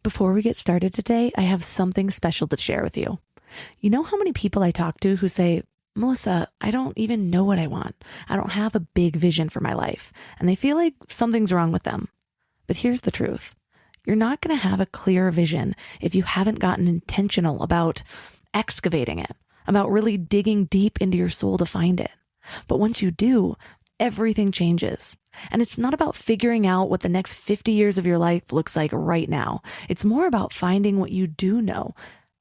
Before we get started today, I have something special to share with you. You know how many people I talk to who say, Melissa, I don't even know what I want. I don't have a big vision for my life. And they feel like something's wrong with them. But here's the truth. You're not going to have a clear vision if you haven't gotten intentional about excavating it, about really digging deep into your soul to find it. But once you do, everything changes. And it's not about figuring out what the next 50 years of your life looks like right now. It's more about finding what you do know,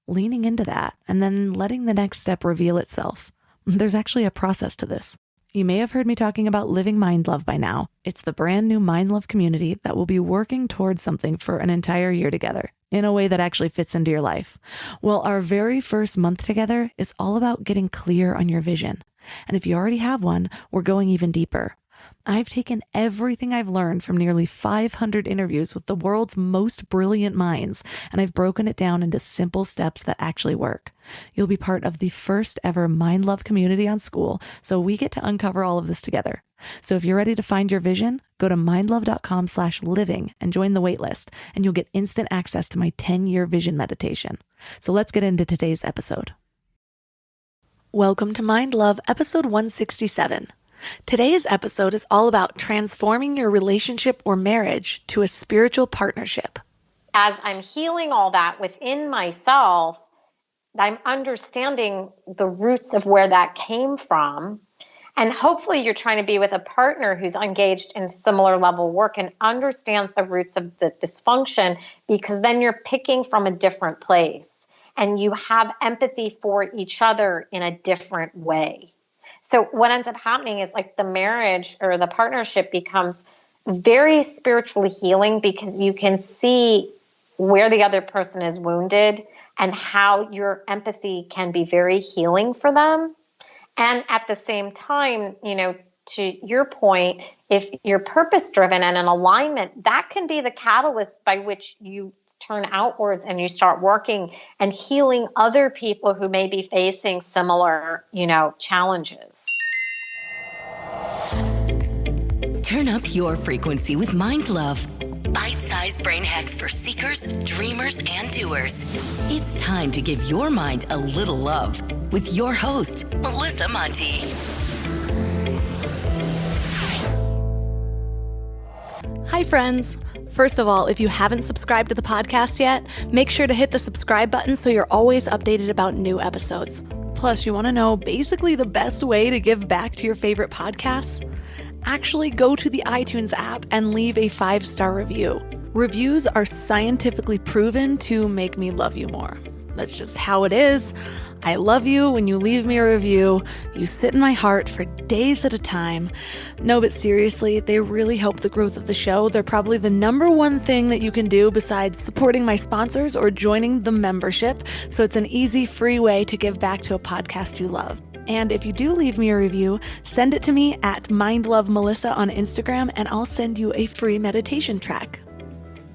leaning into that, and then letting the next step reveal itself. There's actually a process to this. You may have heard me talking about Living Mind Love by now. It's the brand new Mind Love community that will be working towards something for an entire year together in a way that actually fits into your life. Well, our very first month together is all about getting clear on your vision. And if you already have one, we're going even deeper. I've taken everything I've learned from nearly 500 interviews with the world's most brilliant minds, and I've broken it down into simple steps that actually work. You'll be part of the first ever Mind Love community on School, so we get to uncover all of this together. So if you're ready to find your vision, go to mindlove.com/living and join the waitlist, and you'll get instant access to my 10-year vision meditation. So let's get into today's episode. Welcome to Mind Love, episode 167. Today's episode is all about transforming your relationship or marriage to a spiritual partnership. As I'm healing all that within myself, I'm understanding the roots of where that came from. And hopefully you're trying to be with a partner who's engaged in similar level work and understands the roots of the dysfunction, because then you're picking from a different place and you have empathy for each other in a different way. So what ends up happening is like the marriage or the partnership becomes very spiritually healing, because you can see where the other person is wounded and how your empathy can be very healing for them. And at the same time, to your point, if you're purpose-driven and in alignment, that can be the catalyst by which you turn outwards and you start working and healing other people who may be facing similar, challenges. Turn up your frequency with Mind Love. Bite-sized brain hacks for seekers, dreamers, and doers. It's time to give your mind a little love with your host, Melissa Monti. Hi, friends. First of all, if you haven't subscribed to the podcast yet, make sure to hit the subscribe button so you're always updated about new episodes. Plus, you want to know basically the best way to give back to your favorite podcasts? Actually go to the iTunes app and leave a 5-star review. Reviews are scientifically proven to make me love you more. That's just how it is. I love you when you leave me a review. You sit in my heart for days at a time. No, but seriously, they really help the growth of the show. They're probably the number one thing that you can do besides supporting my sponsors or joining the membership. So it's an easy, free way to give back to a podcast you love. And if you do leave me a review, send it to me at MindLoveMelissa on Instagram, and I'll send you a free meditation track.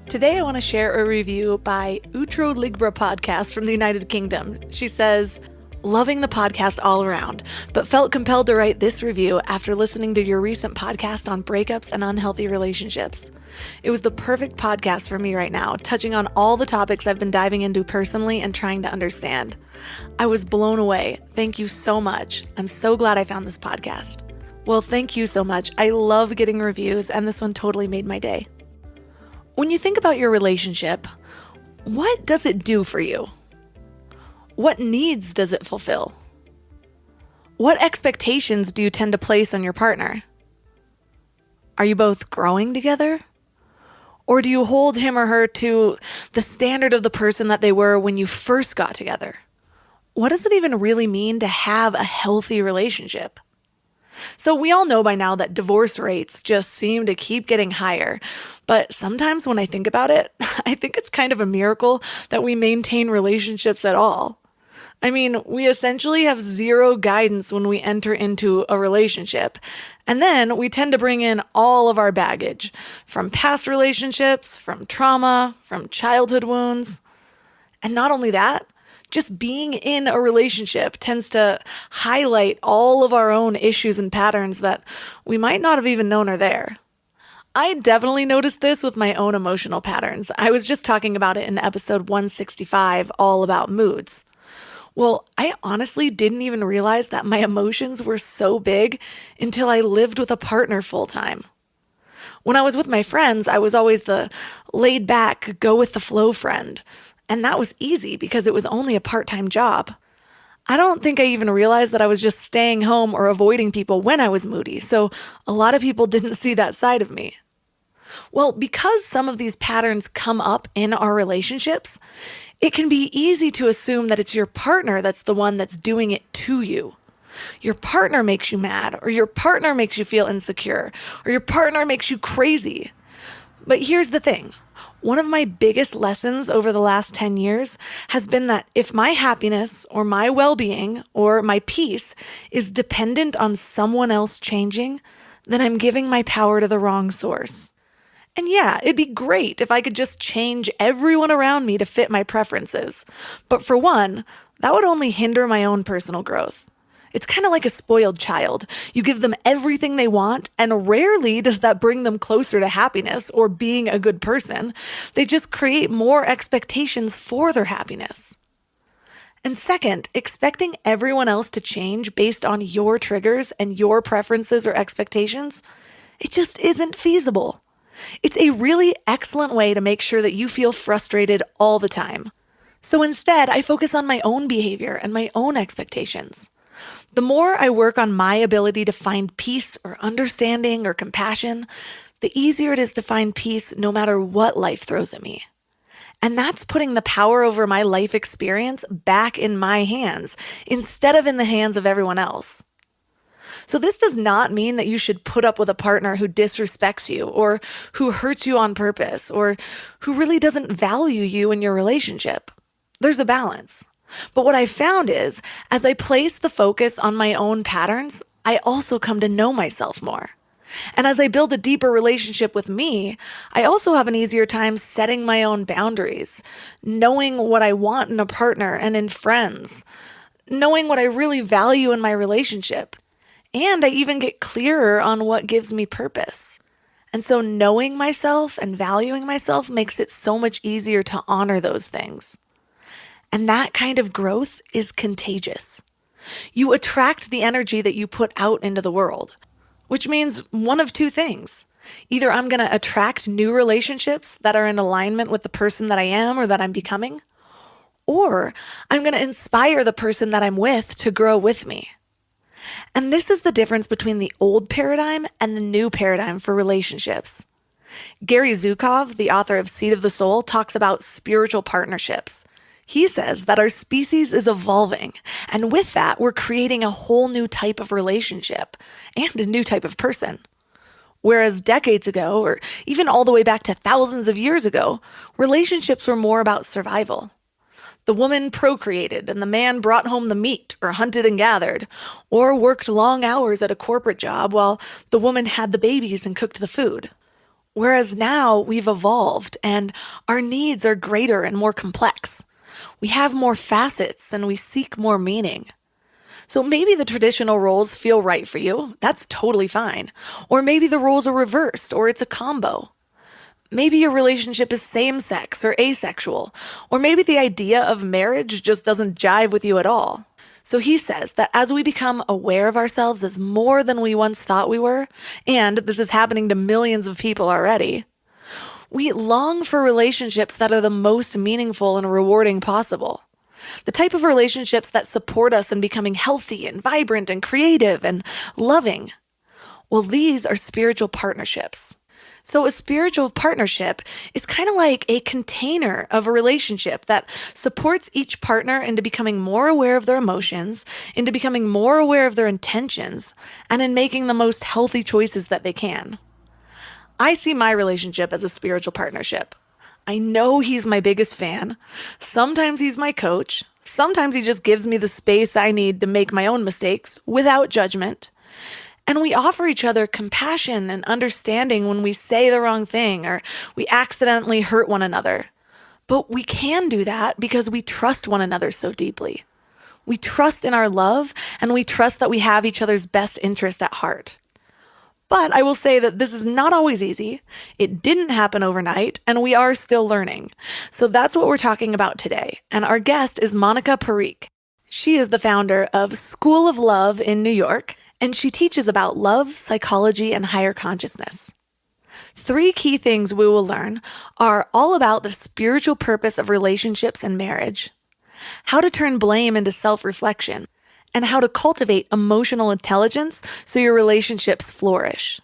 Today, I want to share a review by Utro Ligbra Podcast from the United Kingdom. She says, loving the podcast all around, but felt compelled to write this review after listening to your recent podcast on breakups and unhealthy relationships. It was the perfect podcast for me right now, touching on all the topics I've been diving into personally and trying to understand. I was blown away. Thank you so much. I'm so glad I found this podcast. Well, thank you so much. I love getting reviews, and this one totally made my day. When you think about your relationship, what does it do for you? What needs does it fulfill? What expectations do you tend to place on your partner? Are you both growing together? Or do you hold him or her to the standard of the person that they were when you first got together? What does it even really mean to have a healthy relationship? So we all know by now that divorce rates just seem to keep getting higher. But sometimes when I think about it, I think it's kind of a miracle that we maintain relationships at all. I mean, we essentially have zero guidance when we enter into a relationship. And then we tend to bring in all of our baggage from past relationships, from trauma, from childhood wounds. And not only that, just being in a relationship tends to highlight all of our own issues and patterns that we might not have even known are there. I definitely noticed this with my own emotional patterns. I was just talking about it in episode 165, all about moods. Well, I honestly didn't even realize that my emotions were so big until I lived with a partner full time. When I was with my friends, I was always the laid back, go with the flow friend. And that was easy because it was only a part time job. I don't think I even realized that I was just staying home or avoiding people when I was moody, so a lot of people didn't see that side of me. Well, because some of these patterns come up in our relationships, it can be easy to assume that it's your partner that's the one that's doing it to you. Your partner makes you mad, or your partner makes you feel insecure, or your partner makes you crazy. But here's the thing. One of my biggest lessons over the last 10 years has been that if my happiness or my well-being or my peace is dependent on someone else changing, then I'm giving my power to the wrong source. And yeah, it'd be great if I could just change everyone around me to fit my preferences. But for one, that would only hinder my own personal growth. It's kind of like a spoiled child. You give them everything they want, and rarely does that bring them closer to happiness or being a good person. They just create more expectations for their happiness. And second, expecting everyone else to change based on your triggers and your preferences or expectations, it just isn't feasible. It's a really excellent way to make sure that you feel frustrated all the time. So instead, I focus on my own behavior and my own expectations. The more I work on my ability to find peace or understanding or compassion, the easier it is to find peace no matter what life throws at me. And that's putting the power over my life experience back in my hands instead of in the hands of everyone else. So this does not mean that you should put up with a partner who disrespects you or who hurts you on purpose or who really doesn't value you in your relationship. There's a balance. But what I found is, as I place the focus on my own patterns, I also come to know myself more. And as I build a deeper relationship with me, I also have an easier time setting my own boundaries, knowing what I want in a partner and in friends, knowing what I really value in my relationship. And I even get clearer on what gives me purpose. And so knowing myself and valuing myself makes it so much easier to honor those things. And that kind of growth is contagious. You attract the energy that you put out into the world, which means one of two things. Either I'm going to attract new relationships that are in alignment with the person that I am or that I'm becoming, or I'm going to inspire the person that I'm with to grow with me. And this is the difference between the old paradigm and the new paradigm for relationships. Gary Zukov, the author of Seed of the Soul, talks about spiritual partnerships. He says that our species is evolving, and with that, we're creating a whole new type of relationship and a new type of person. Whereas decades ago, or even all the way back to thousands of years ago, relationships were more about survival. The woman procreated and the man brought home the meat or hunted and gathered, or worked long hours at a corporate job while the woman had the babies and cooked the food. Whereas now we've evolved and our needs are greater and more complex. We have more facets and we seek more meaning. So maybe the traditional roles feel right for you. That's totally fine. Or maybe the roles are reversed or it's a combo. Maybe your relationship is same-sex or asexual. Or maybe the idea of marriage just doesn't jive with you at all. So he says that as we become aware of ourselves as more than we once thought we were, and this is happening to millions of people already, we long for relationships that are the most meaningful and rewarding possible. The type of relationships that support us in becoming healthy and vibrant and creative and loving. Well, these are spiritual partnerships. So a spiritual partnership is kind of like a container of a relationship that supports each partner into becoming more aware of their emotions, into becoming more aware of their intentions, and in making the most healthy choices that they can. I see my relationship as a spiritual partnership. I know he's my biggest fan. Sometimes he's my coach. Sometimes he just gives me the space I need to make my own mistakes without judgment. And we offer each other compassion and understanding when we say the wrong thing or we accidentally hurt one another. But we can do that because we trust one another so deeply. We trust in our love and we trust that we have each other's best interest at heart. But I will say that this is not always easy. It didn't happen overnight, and we are still learning. So that's what we're talking about today. And our guest is Monica Parikh. She is the founder of School of Love in New York, and she teaches about love, psychology, and higher consciousness. 3 key things we will learn are all about the spiritual purpose of relationships and marriage, how to turn blame into self-reflection, and how to cultivate emotional intelligence so your relationships flourish.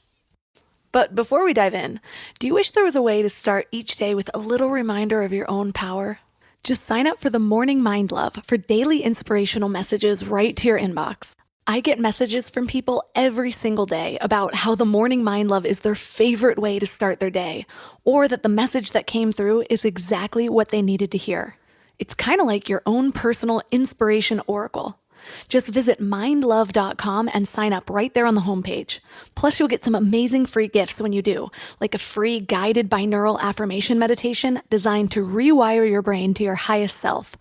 But before we dive in, do you wish there was a way to start each day with a little reminder of your own power? Just sign up for the Morning Mind Love for daily inspirational messages right to your inbox. I get messages from people every single day about how the Morning Mind Love is their favorite way to start their day, or that the message that came through is exactly what they needed to hear. It's kind of like your own personal inspiration oracle. Just visit mindlove.com and sign up right there on the homepage. Plus, you'll get some amazing free gifts when you do, like a free guided binaural affirmation meditation designed to rewire your brain to your highest self.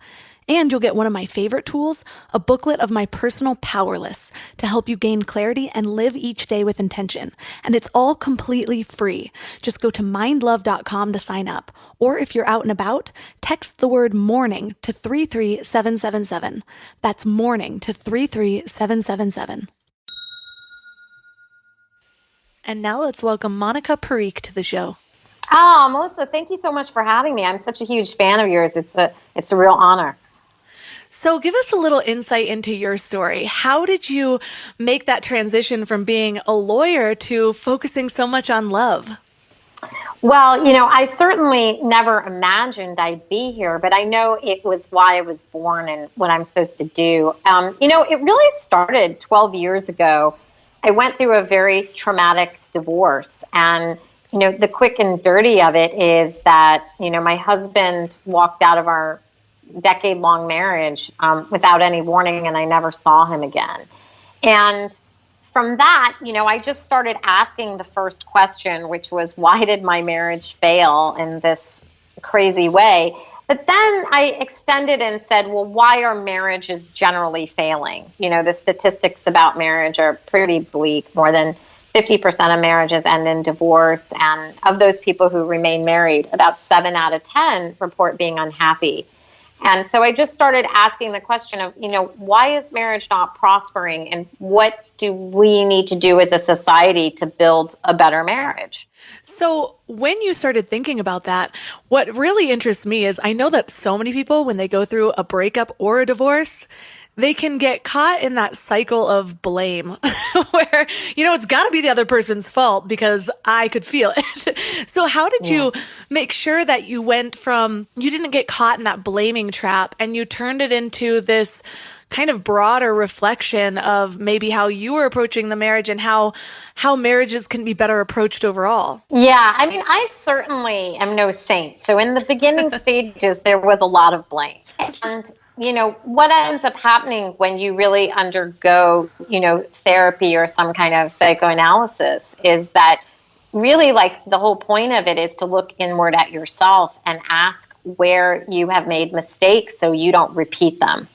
And you'll get one of my favorite tools, a booklet of my personal power lists to help you gain clarity and live each day with intention. And it's all completely free. Just go to mindlove.com to sign up. Or if you're out and about, text the word morning to 33777. That's morning to 33777. And now let's welcome Monica Parikh to the show. Oh, Melissa, thank you so much for having me. I'm such a huge fan of yours. It's a real honor. So give us a little insight into your story. How did you make that transition from being a lawyer to focusing so much on love? Well, I certainly never imagined I'd be here, but I know it was why I was born and what I'm supposed to do. It really started 12 years ago. I went through a very traumatic divorce, and the quick and dirty of it is that, my husband walked out of our decade-long marriage without any warning, and I never saw him again. And from that, I just started asking the first question, which was, why did my marriage fail in this crazy way? But then I extended and said, well, why are marriages generally failing? The statistics about marriage are pretty bleak. More than 50% of marriages end in divorce. And of those people who remain married, about 7 out of 10 report being unhappy. And so I just started asking the question of, why is marriage not prospering, and what do we need to do as a society to build a better marriage? So when you started thinking about that, what really interests me is I know that so many people, when they go through a breakup or a divorce, they can get caught in that cycle of blame where, it's got to be the other person's fault because I could feel it. So how did you make sure that you didn't get caught in that blaming trap and you turned it into this kind of broader reflection of maybe how you were approaching the marriage and how marriages can be better approached overall? Yeah, I certainly am no saint. So in the beginning stages, there was a lot of blame. And what ends up happening when you really undergo, therapy or some kind of psychoanalysis is that really, like, the whole point of it is to look inward at yourself and ask where you have made mistakes so you don't repeat them.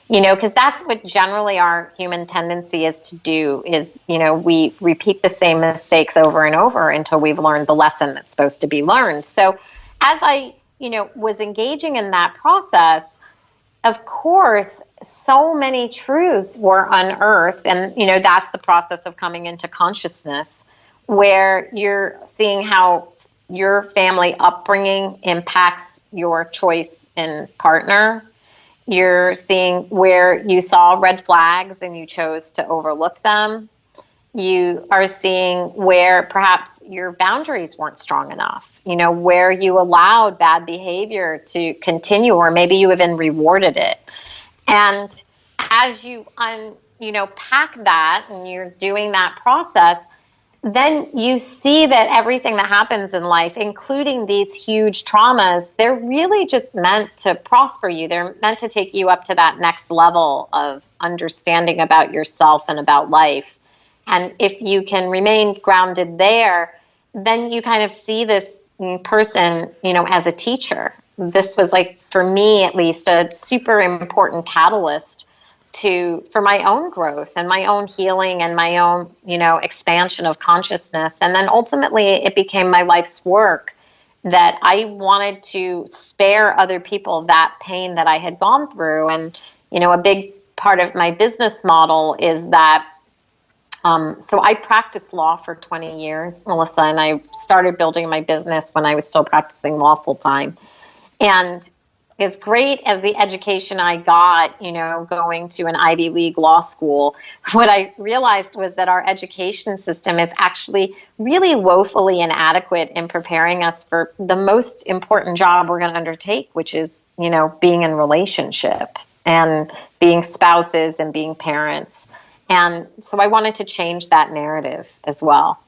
Because that's what generally our human tendency is to do is, we repeat the same mistakes over and over until we've learned the lesson that's supposed to be learned. So as I, was engaging in that process, of course, so many truths were unearthed. And, that's the process of coming into consciousness, where you're seeing how your family upbringing impacts your choice in partner. You're seeing where you saw red flags and you chose to overlook them. You are seeing where perhaps your boundaries weren't strong enough, where you allowed bad behavior to continue, or maybe you even rewarded it. And as you pack that and you're doing that process, then you see that everything that happens in life, including these huge traumas, they're really just meant to prosper you. They're meant to take you up to that next level of understanding about yourself and about life. And if you can remain grounded there, then you kind of see this person, as a teacher. This was, like, for me at least, a super important catalyst for my own growth and my own healing and my own, expansion of consciousness. And then ultimately it became my life's work that I wanted to spare other people that pain that I had gone through. And, a big part of my business model is that so I practiced law for 20 years, Melissa, and I started building my business when I was still practicing law full time. And as great as the education I got, going to an Ivy League law school, what I realized was that our education system is actually really woefully inadequate in preparing us for the most important job we're going to undertake, which is, being in relationship and being spouses and being parents. And so I wanted to change that narrative as well.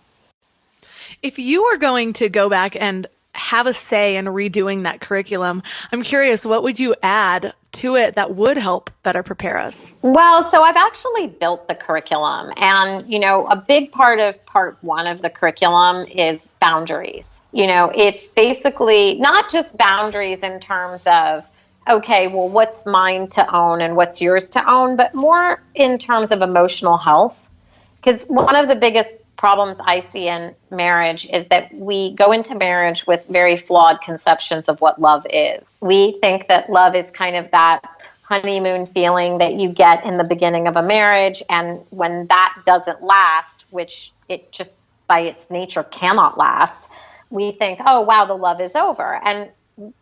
If you were going to go back and have a say in redoing that curriculum, I'm curious, what would you add to it that would help better prepare us? Well, so I've actually built the curriculum. And, a big part of part one of the curriculum is boundaries. It's basically not just boundaries in terms of, okay, well, what's mine to own and what's yours to own, but more in terms of emotional health. Because one of the biggest problems I see in marriage is that we go into marriage with very flawed conceptions of what love is. We think that love is kind of that honeymoon feeling that you get in the beginning of a marriage. And when that doesn't last, which it just by its nature cannot last, we think, oh, wow, the love is over. And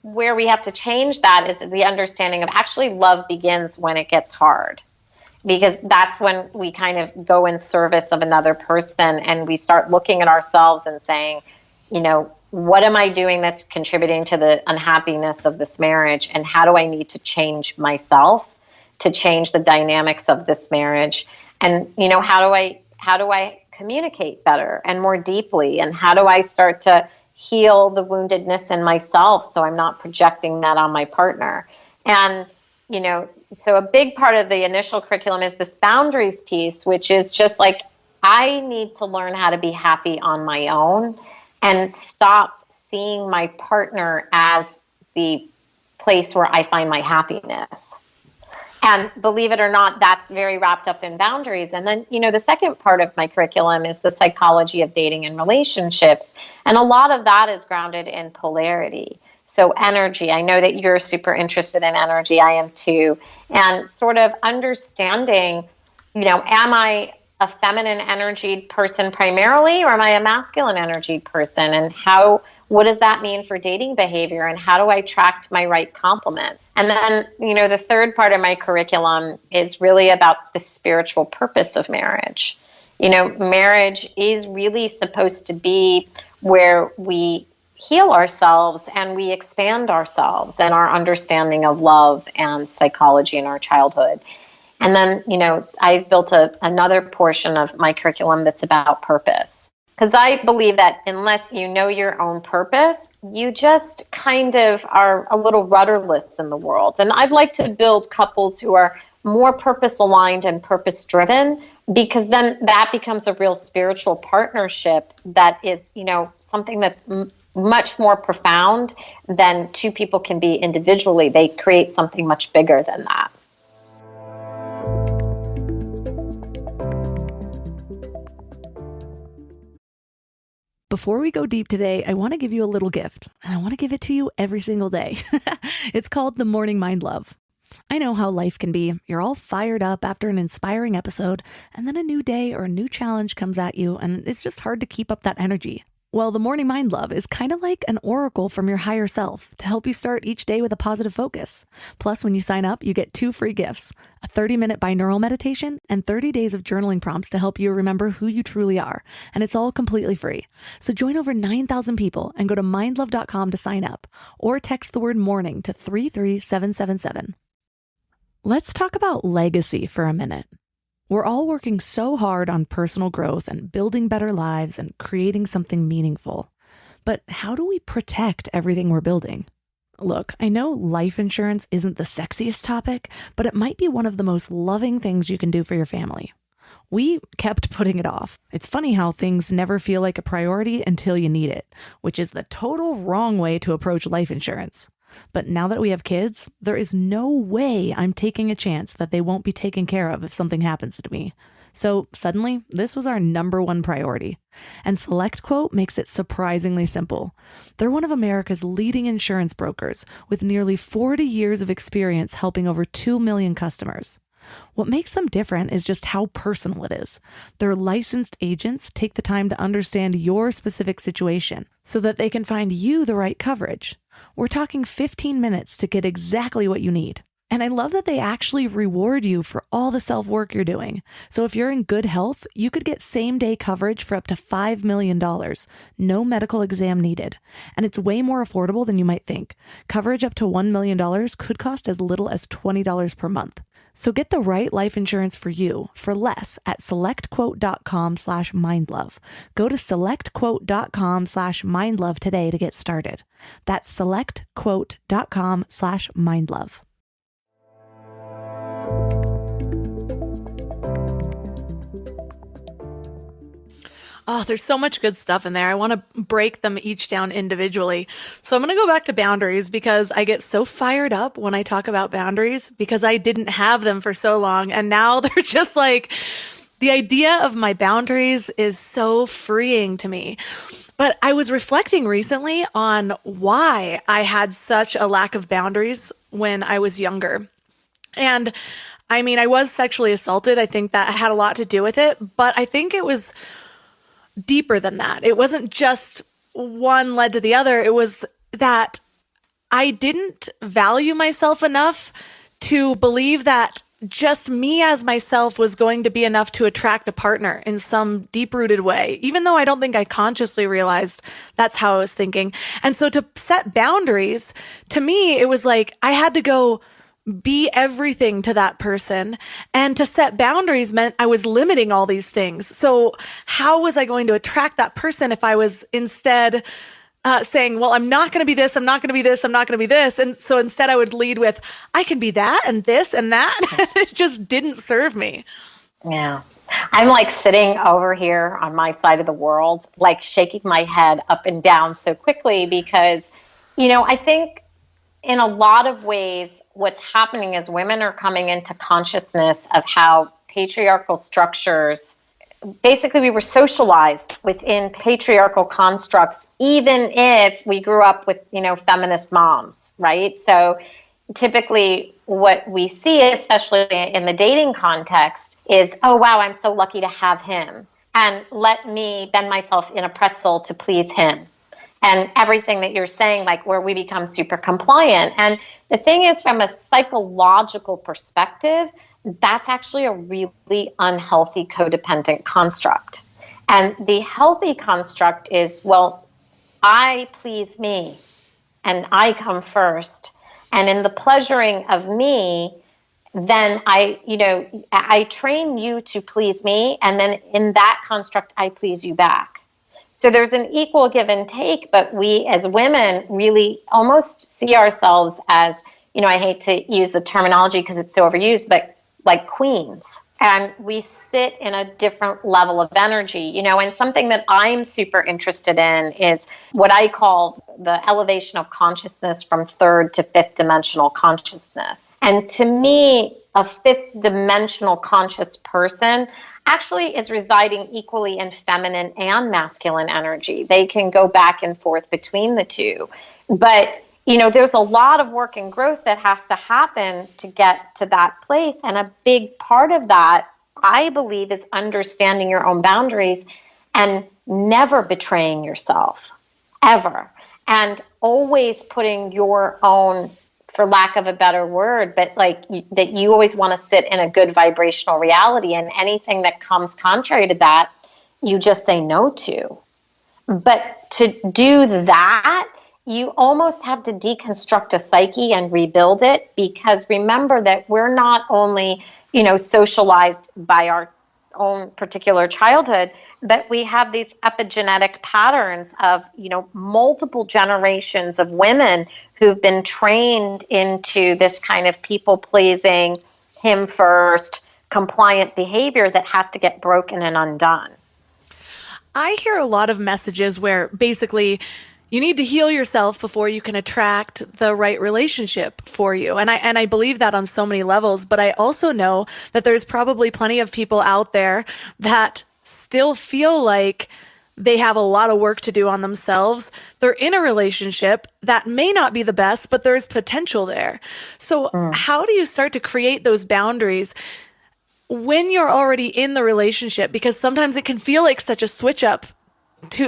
where we have to change that is the understanding of actually love begins when it gets hard, because that's when we kind of go in service of another person and we start looking at ourselves and saying, what am I doing that's contributing to the unhappiness of this marriage, and how do I need to change myself to change the dynamics of this marriage? And how do I communicate better and more deeply, and how do I start to heal the woundedness in myself so I'm not projecting that on my partner? And, so a big part of the initial curriculum is this boundaries piece, which is just like, I need to learn how to be happy on my own and stop seeing my partner as the place where I find my happiness. And believe it or not, that's very wrapped up in boundaries. And then, the second part of my curriculum is the psychology of dating and relationships. And a lot of that is grounded in polarity. So energy, I know that you're super interested in energy. I am too. And sort of understanding, am I a feminine energied person primarily, or am I a masculine energied person? And what does that mean for dating behavior? And how do I attract my right complement? And then, the third part of my curriculum is really about the spiritual purpose of marriage. Marriage is really supposed to be where we heal ourselves and we expand ourselves and our understanding of love and psychology in our childhood. And then, I've built another portion of my curriculum that's about purpose. Because I believe that unless you know your own purpose, you just kind of are a little rudderless in the world. And I'd like to build couples who are more purpose aligned and purpose driven, because then that becomes a real spiritual partnership that is, something that's much more profound than two people can be individually. They create something much bigger than that. Before we go deep today, I want to give you a little gift, and I want to give it to you every single day. It's called the Morning Mind Love. I know how life can be. You're all fired up after an inspiring episode, and then a new day or a new challenge comes at you, and it's just hard to keep up that energy. Well, the Morning Mind Love is kind of like an oracle from your higher self to help you start each day with a positive focus. Plus, when you sign up, you get 2 free gifts, a 30-minute binaural meditation and 30 days of journaling prompts to help you remember who you truly are. And it's all completely free. So join over 9,000 people and go to mindlove.com to sign up, or text the word morning to 33777. Let's talk about legacy for a minute. We're all working so hard on personal growth and building better lives and creating something meaningful. But how do we protect everything we're building? Look, I know life insurance isn't the sexiest topic, but it might be one of the most loving things you can do for your family. We kept putting it off. It's funny how things never feel like a priority until you need it, which is the total wrong way to approach life insurance. But now that we have kids, there is no way I'm taking a chance that they won't be taken care of if something happens to me. So suddenly, this was our number one priority. And SelectQuote makes it surprisingly simple. They're one of America's leading insurance brokers with nearly 40 years of experience helping over 2 million customers. What makes them different is just how personal it is. Their licensed agents take the time to understand your specific situation so that they can find you the right coverage. We're talking 15 minutes to get exactly what you need. And I love that they actually reward you for all the self-work you're doing. So if you're in good health, you could get same-day coverage for up to $5 million. No medical exam needed. And it's way more affordable than you might think. Coverage up to $1 million could cost as little as $20 per month. So get the right life insurance for you for less at selectquote.com/mindlove. Go to selectquote.com/mindlove today to get started. That's selectquote.com/mindlove. Oh, there's so much good stuff in there. I want to break them each down individually. So I'm going to go back to boundaries because I get so fired up when I talk about boundaries because I didn't have them for so long. And now they're just like, the idea of my boundaries is so freeing to me. But I was reflecting recently on why I had such a lack of boundaries when I was younger. And I mean, I was sexually assaulted. I think that had a lot to do with it, but I think it was deeper than that. It wasn't just one led to the other. It was that I didn't value myself enough to believe that just me as myself was going to be enough to attract a partner in some deep-rooted way, even though I don't think I consciously realized that's how I was thinking. And so to set boundaries, to me, it was like I had to go be everything to that person. And to set boundaries meant I was limiting all these things. So how was I going to attract that person if I was instead saying, well, I'm not going to be this, I'm not going to be this, I'm not going to be this. And so instead I would lead with, I can be that and this and that. It just didn't serve me. Yeah. I'm like sitting over here on my side of the world, like shaking my head up and down so quickly because, I think in a lot of ways, what's happening is women are coming into consciousness of how patriarchal structures, basically we were socialized within patriarchal constructs, even if we grew up with, feminist moms, right? So typically what we see, especially in the dating context, is, oh, wow, I'm so lucky to have him. And let me bend myself in a pretzel to please him. And everything that you're saying, like where we become super compliant. And the thing is, from a psychological perspective, that's actually a really unhealthy codependent construct. And the healthy construct is, well, I please me and I come first. And in the pleasuring of me, then I train you to please me. And then in that construct, I please you back. So there's an equal give and take, but we as women really almost see ourselves as, I hate to use the terminology because it's so overused, but like queens. And we sit in a different level of energy, and something that I'm super interested in is what I call the elevation of consciousness from third to fifth dimensional consciousness. And to me, a fifth dimensional conscious person actually is residing equally in feminine and masculine energy. They can go back and forth between the two. But, there's a lot of work and growth that has to happen to get to that place. And a big part of that, I believe, is understanding your own boundaries and never betraying yourself, ever. And always putting your own, for lack of a better word, but that you always want to sit in a good vibrational reality, and anything that comes contrary to that, you just say no to. But to do that, you almost have to deconstruct a psyche and rebuild it, because remember that we're not only, socialized by our own particular childhood, but we have these epigenetic patterns of, multiple generations of women who've been trained into this kind of people-pleasing, him first, compliant behavior that has to get broken and undone. I hear a lot of messages where basically, you need to heal yourself before you can attract the right relationship for you. And I believe that on so many levels, but I also know that there's probably plenty of people out there that still feel like they have a lot of work to do on themselves. They're in a relationship that may not be the best, but there's potential there. So how do you start to create those boundaries when you're already in the relationship? Because sometimes it can feel like such a switch up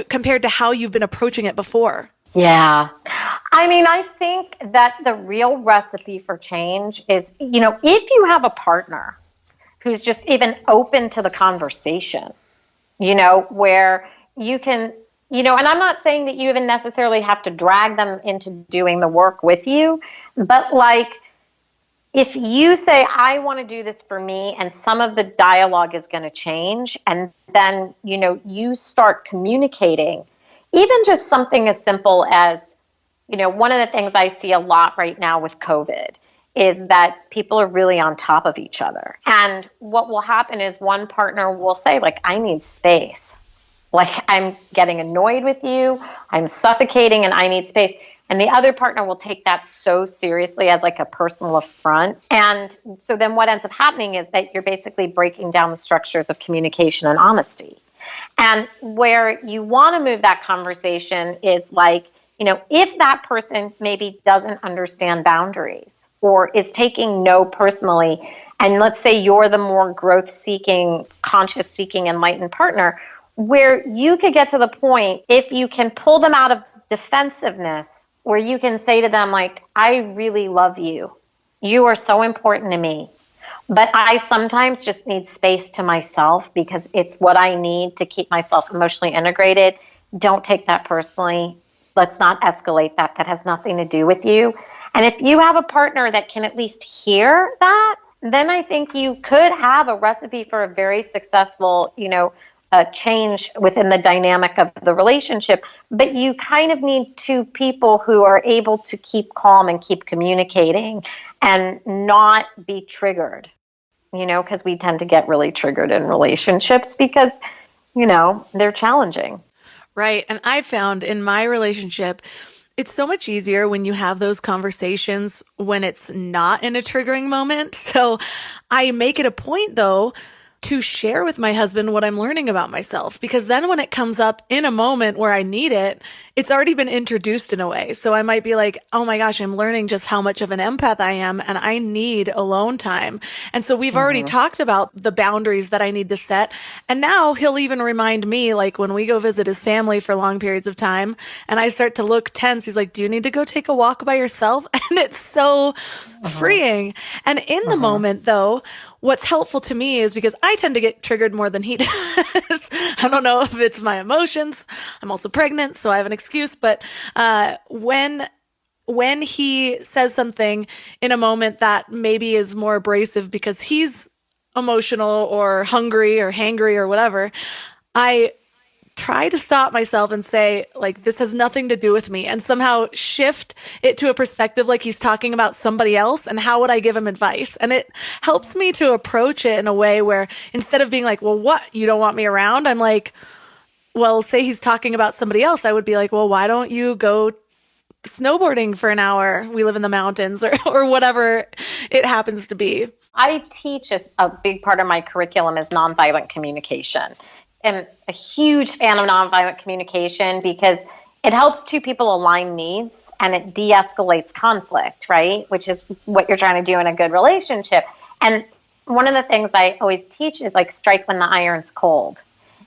compared to how you've been approaching it before. Yeah. I mean, I think that the real recipe for change is, if you have a partner who's just even open to the conversation, where you can, and I'm not saying that you even necessarily have to drag them into doing the work with you, but like, if you say, I want to do this for me, and some of the dialogue is going to change, and then, you start communicating, even just something as simple as, one of the things I see a lot right now with COVID is that people are really on top of each other. And what will happen is one partner will say, like, I need space. Like, I'm getting annoyed with you, I'm suffocating, and I need space. And the other partner will take that so seriously as like a personal affront. And so then what ends up happening is that you're basically breaking down the structures of communication and honesty. And where you want to move that conversation is like, if that person maybe doesn't understand boundaries or is taking no personally, and let's say you're the more growth-seeking, conscious-seeking, enlightened partner, where you could get to the point, if you can pull them out of defensiveness, where you can say to them, like, I really love you. You are so important to me. But I sometimes just need space to myself because it's what I need to keep myself emotionally integrated. Don't take that personally. Let's not escalate that. That has nothing to do with you. And if you have a partner that can at least hear that, then I think you could have a recipe for a very successful, change within the dynamic of the relationship. But you kind of need two people who are able to keep calm and keep communicating and not be triggered, because we tend to get really triggered in relationships because, they're challenging. Right. And I found in my relationship, it's so much easier when you have those conversations when it's not in a triggering moment. So I make it a point, though, to share with my husband what I'm learning about myself, because then when it comes up in a moment where I need it, it's already been introduced in a way. So I might be like, oh my gosh, I'm learning just how much of an empath I am and I need alone time. And so we've already talked about the boundaries that I need to set. And now he'll even remind me, like when we go visit his family for long periods of time and I start to look tense, he's like, do you need to go take a walk by yourself? And it's so freeing. And in the moment, though, what's helpful to me is because I tend to get triggered more than he does. I don't know if it's my emotions. I'm also pregnant, so I have an excuse. But when he says something in a moment that maybe is more abrasive because he's emotional or hungry or hangry or whatever, I try to stop myself and say, like, this has nothing to do with me, and somehow shift it to a perspective like he's talking about somebody else and how would I give him advice. And it helps me to approach it in a way where instead of being like, well, what, you don't want me around? I'm like, well, say he's talking about somebody else. I would be like, well, why don't you go snowboarding for an hour? We live in the mountains, or whatever it happens to be. I teach a big part of my curriculum is nonviolent communication. I'm a huge fan of nonviolent communication because it helps two people align needs and it de-escalates conflict, right? Which is what you're trying to do in a good relationship. And one of the things I always teach is like strike when the iron's cold,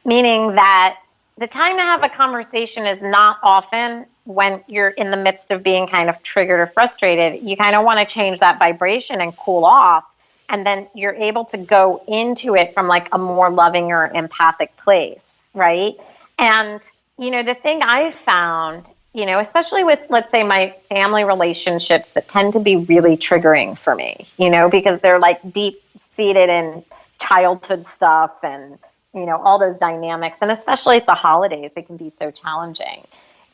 meaning that the time to have a conversation is not often when you're in the midst of being kind of triggered or frustrated. You kind of want to change that vibration and cool off. And then you're able to go into it from like a more loving or empathic place, right? And, the thing I've found, especially with, let's say, my family relationships that tend to be really triggering for me, because they're like deep-seated in childhood stuff and, all those dynamics. And especially at the holidays, they can be so challenging,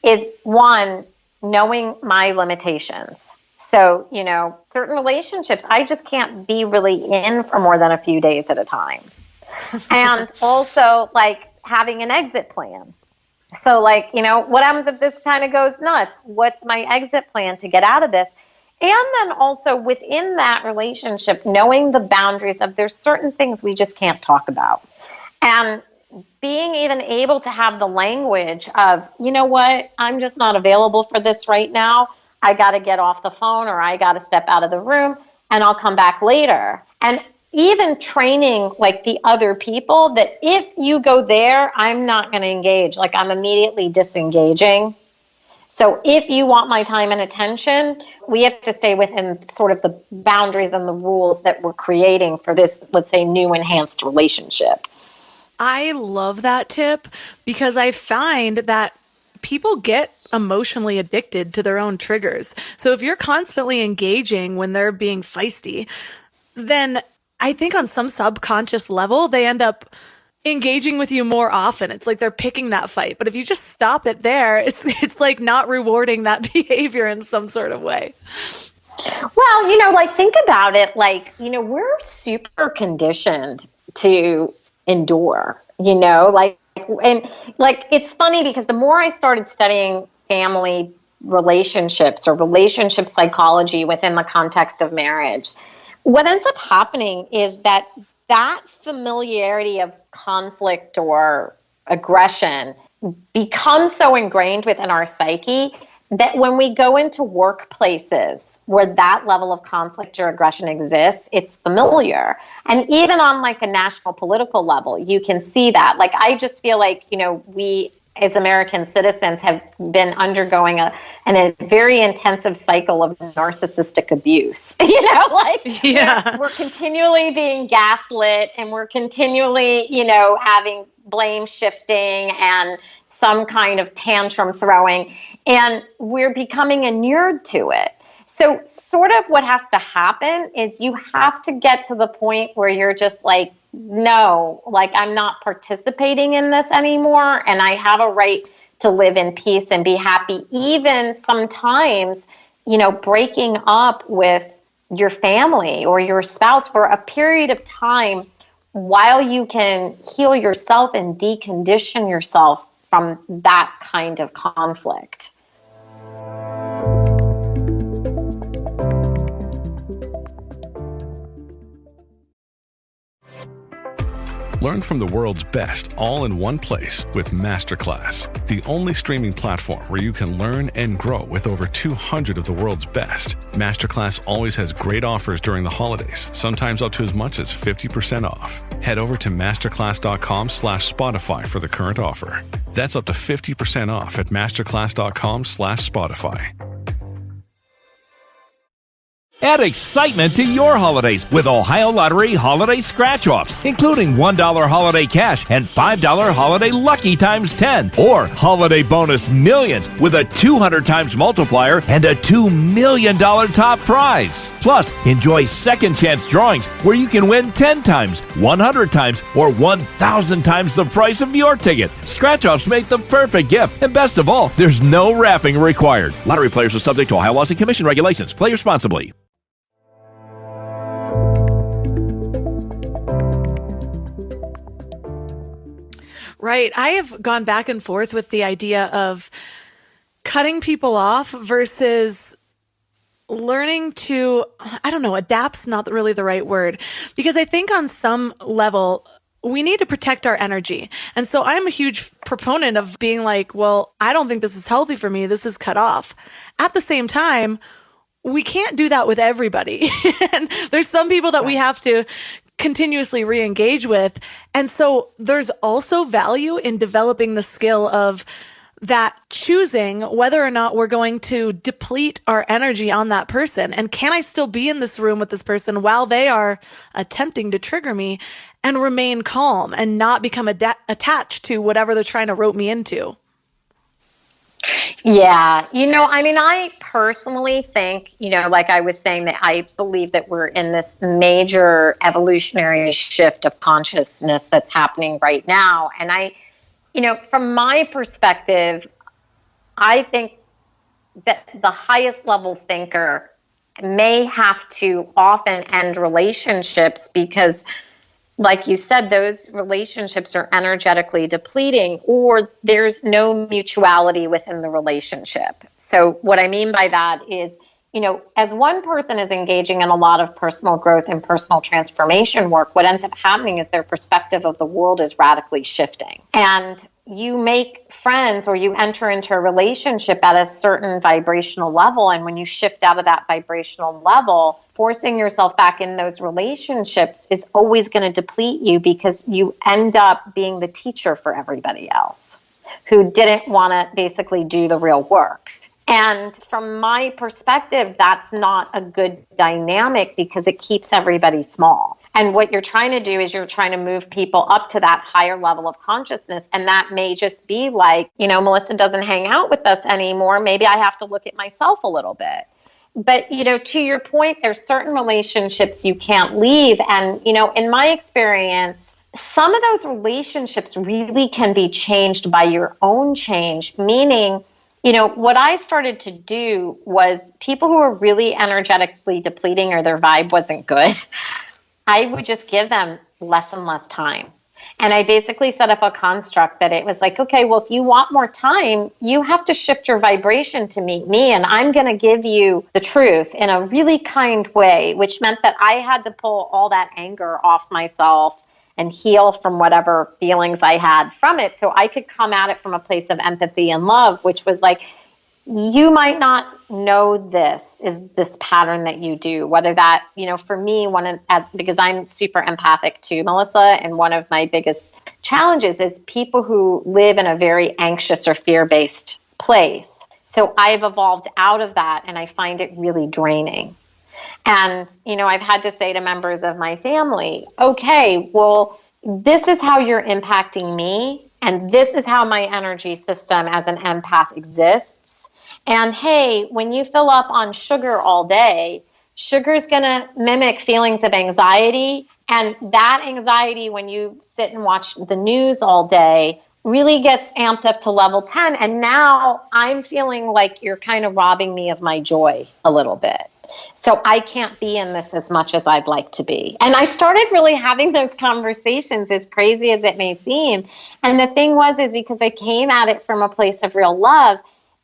is one, knowing my limitations. So, certain relationships, I just can't be really in for more than a few days at a time. And also like having an exit plan. So like, what happens if this kind of goes nuts? What's my exit plan to get out of this? And then also within that relationship, knowing the boundaries of there's certain things we just can't talk about. And being even able to have the language of, you know what, I'm just not available for this right now. I got to get off the phone or I got to step out of the room and I'll come back later. And even training like the other people that if you go there, I'm not going to engage. Like I'm immediately disengaging. So if you want my time and attention, we have to stay within sort of the boundaries and the rules that we're creating for this, let's say, new enhanced relationship. I love that tip because I find that people get emotionally addicted to their own triggers. So if you're constantly engaging when they're being feisty, then I think on some subconscious level, they end up engaging with you more often. It's like they're picking that fight. But if you just stop it there, it's like not rewarding that behavior in some sort of way. Well, like think about it. Like, we're super conditioned to endure, and like it's funny because the more I started studying family relationships or relationship psychology within the context of marriage, what ends up happening is that familiarity of conflict or aggression becomes so ingrained within our psyche that when we go into workplaces where that level of conflict or aggression exists, it's familiar. And even on like a national political level, you can see that. Like, I just feel like, we as American citizens have been undergoing a very intensive cycle of narcissistic abuse. We're continually being gaslit and we're continually, having blame shifting and some kind of tantrum throwing. And we're becoming inured to it. So sort of what has to happen is you have to get to the point where you're just like, no, like I'm not participating in this anymore. And I have a right to live in peace and be happy. Even sometimes, breaking up with your family or your spouse for a period of time while you can heal yourself and decondition yourself from that kind of conflict. Learn from the world's best all in one place with Masterclass, the only streaming platform where you can learn and grow with over 200 of the world's best. Masterclass always has great offers during the holidays, sometimes up to as much as 50% off. Head over to masterclass.com/Spotify for the current offer. That's up to 50% off at masterclass.com/Spotify. Add excitement to your holidays with Ohio Lottery Holiday Scratch-Offs, including $1 holiday cash and $5 holiday lucky times 10, or holiday bonus millions with a 200 times multiplier and a $2 million top prize. Plus, enjoy second chance drawings where you can win 10 times, 100 times, or 1,000 times the price of your ticket. Scratch-offs make the perfect gift, and best of all, there's no wrapping required. Lottery players are subject to Ohio laws and commission regulations. Play responsibly. Right. I have gone back and forth with the idea of cutting people off versus learning to, adapt's not really the right word, because I think on some level, we need to protect our energy. And so I'm a huge proponent of being like, well, I don't think this is healthy for me. This is cut off. At the same time, we can't do that with everybody. And there's some people that we have to continuously re-engage with. And so there's also value in developing the skill of that, choosing whether or not we're going to deplete our energy on that person. And can I still be in this room with this person while they are attempting to trigger me and remain calm and not become attached to whatever they're trying to rope me into? Yeah. I personally think, like I was saying, that I believe that we're in this major evolutionary shift of consciousness that's happening right now. And from my perspective, I think that the highest level thinker may have to often end relationships because like you said, those relationships are energetically depleting, or there's no mutuality within the relationship. So what I mean by that is, as one person is engaging in a lot of personal growth and personal transformation work, what ends up happening is their perspective of the world is radically shifting. And you make friends or you enter into a relationship at a certain vibrational level. And when you shift out of that vibrational level, forcing yourself back in those relationships is always going to deplete you, because you end up being the teacher for everybody else who didn't want to basically do the real work. And from my perspective, that's not a good dynamic, because it keeps everybody small. And what you're trying to do is you're trying to move people up to that higher level of consciousness. And that may just be like, Melissa doesn't hang out with us anymore. Maybe I have to look at myself a little bit. But, to your point, there's certain relationships you can't leave. And, in my experience, some of those relationships really can be changed by your own change, meaning, what I started to do was people who were really energetically depleting or their vibe wasn't good, I would just give them less and less time. And I basically set up a construct that it was like, okay, well, if you want more time, you have to shift your vibration to meet me. And I'm going to give you the truth in a really kind way, which meant that I had to pull all that anger off myself and heal from whatever feelings I had from it, so I could come at it from a place of empathy and love, which was like, you might not know this is this pattern that you do, whether that, for me, because I'm super empathic too, Melissa, and one of my biggest challenges is people who live in a very anxious or fear-based place. So I've evolved out of that, and I find it really draining. And, I've had to say to members of my family, okay, well, this is how you're impacting me, and this is how my energy system as an empath exists. And hey, when you fill up on sugar all day, sugar is going to mimic feelings of anxiety. And that anxiety, when you sit and watch the news all day, really gets amped up to level 10. And now I'm feeling like you're kind of robbing me of my joy a little bit. So I can't be in this as much as I'd like to be. And I started really having those conversations, as crazy as it may seem. And the thing is because I came at it from a place of real love,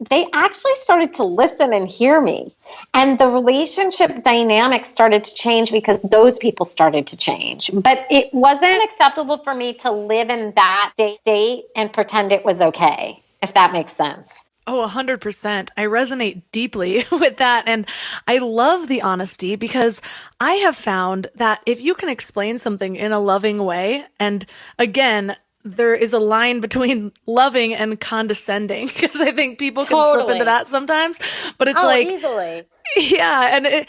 they actually started to listen and hear me. And the relationship dynamic started to change because those people started to change. But it wasn't acceptable for me to live in that state and pretend it was okay, if that makes sense. Oh, 100%. I resonate deeply with that. And I love the honesty, because I have found that if you can explain something in a loving way, and again, there is a line between loving and condescending, because I think people can slip into that sometimes, but it's easily. Yeah. And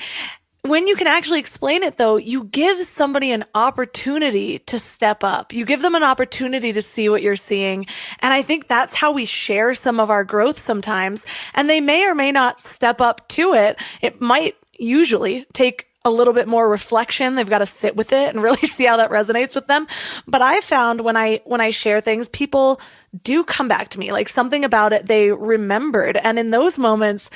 when you can actually explain it, though, you give somebody an opportunity to step up. You give them an opportunity to see what you're seeing. And I think that's how we share some of our growth sometimes. And they may or may not step up to it. It might usually take a little bit more reflection. They've got to sit with it and really see how that resonates with them. But I found when I share things, people do come back to me, like something about it they remembered. And in those moments,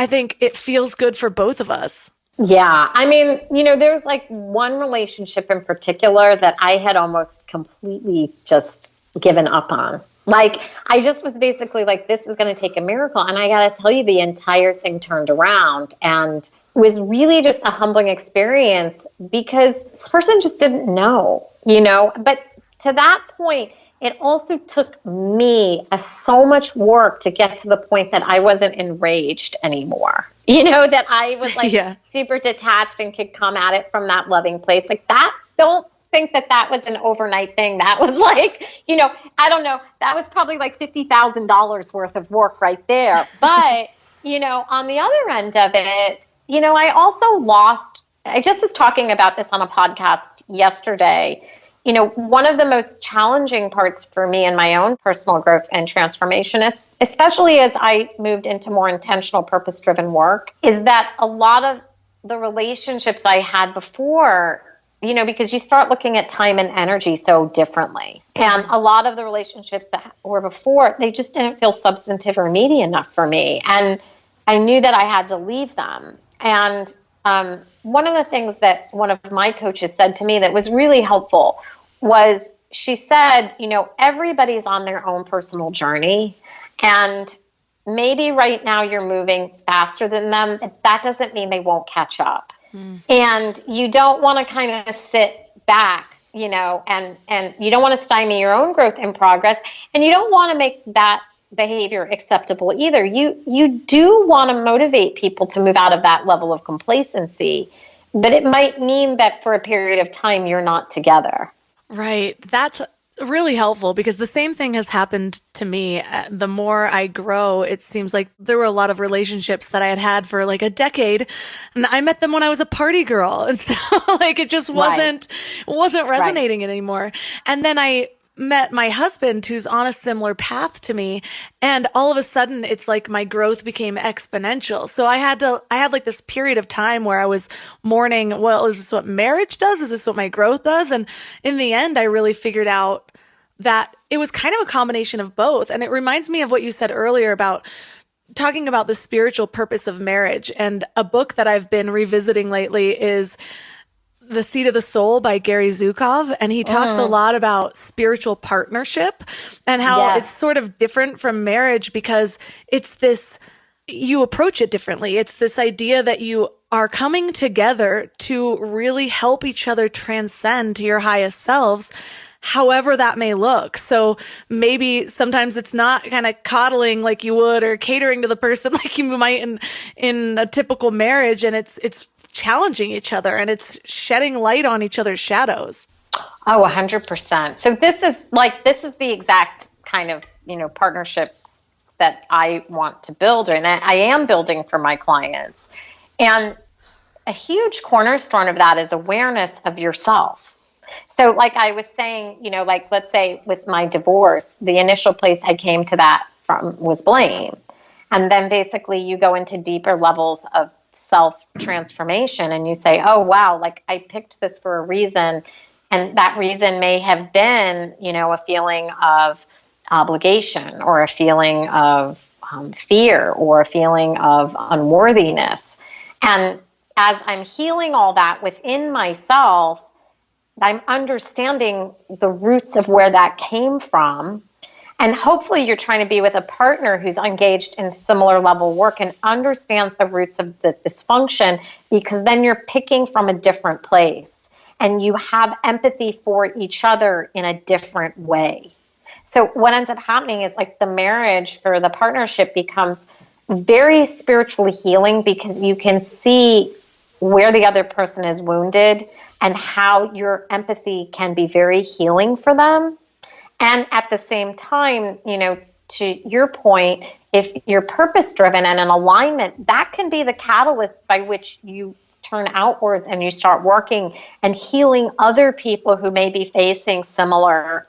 I think it feels good for both of us. Yeah. I mean, there's like one relationship in particular that I had almost completely just given up on. Like, I just was basically like, this is going to take a miracle. And I got to tell you, the entire thing turned around, and it was really just a humbling experience, because this person just didn't know, But to that point, it also took me so much work to get to the point that I wasn't enraged anymore. That I was like super detached and could come at it from that loving place. Like that, don't think that was an overnight thing. That was like, I don't know, that was probably like $50,000 worth of work right there. But, on the other end of it, I also I just was talking about this on a podcast yesterday. One of the most challenging parts for me in my own personal growth and transformation, especially as I moved into more intentional, purpose-driven work, is that a lot of the relationships I had before, because you start looking at time and energy so differently. And a lot of the relationships that were before, they just didn't feel substantive or meaty enough for me. And I knew that I had to leave them. And one of the things that one of my coaches said to me that was really helpful was she said, everybody's on their own personal journey. And maybe right now you're moving faster than them. That doesn't mean they won't catch up. And you don't want to kind of sit back, and you don't want to stymie your own growth and progress. And you don't want to make that behavior acceptable either. You do want to motivate people to move out of that level of complacency, but it might mean that for a period of time you're not together. Right. That's really helpful because the same thing has happened to me. The more I grow, it seems like there were a lot of relationships that I had had for like a decade, and I met them when I was a party girl, and so like it just wasn't resonating anymore. And then I met my husband who's on a similar path to me, and all of a sudden it's like my growth became exponential. So I had like this period of time where I was mourning, well, is this what marriage does? Is this what my growth does? And in the end, I really figured out that it was kind of a combination of both. And it reminds me of what you said earlier about talking about the spiritual purpose of marriage. And a book that I've been revisiting lately is The Seat of the Soul by Gary Zukov. And he talks a lot about spiritual partnership and how it's sort of different from marriage because it's this, you approach it differently. It's this idea that you are coming together to really help each other transcend to your highest selves, however that may look. So maybe sometimes it's not kind of coddling like you would or catering to the person like you might in a typical marriage. And it's challenging each other and it's shedding light on each other's shadows. Oh, 100%. So this is the exact kind of, partnerships that I want to build and I am building for my clients. And a huge cornerstone of that is awareness of yourself. So like I was saying, like let's say with my divorce, the initial place I came to that from was blame. And then basically you go into deeper levels of self-transformation and you say, oh, wow, like I picked this for a reason. And that reason may have been, a feeling of obligation or a feeling of fear or a feeling of unworthiness. And as I'm healing all that within myself, I'm understanding the roots of where that came from. And hopefully you're trying to be with a partner who's engaged in similar level work and understands the roots of the dysfunction, because then you're picking from a different place and you have empathy for each other in a different way. So what ends up happening is like the marriage or the partnership becomes very spiritually healing because you can see where the other person is wounded and how your empathy can be very healing for them. And at the same time, to your point, if you're purpose-driven and in alignment, that can be the catalyst by which you turn outwards and you start working and healing other people who may be facing similar,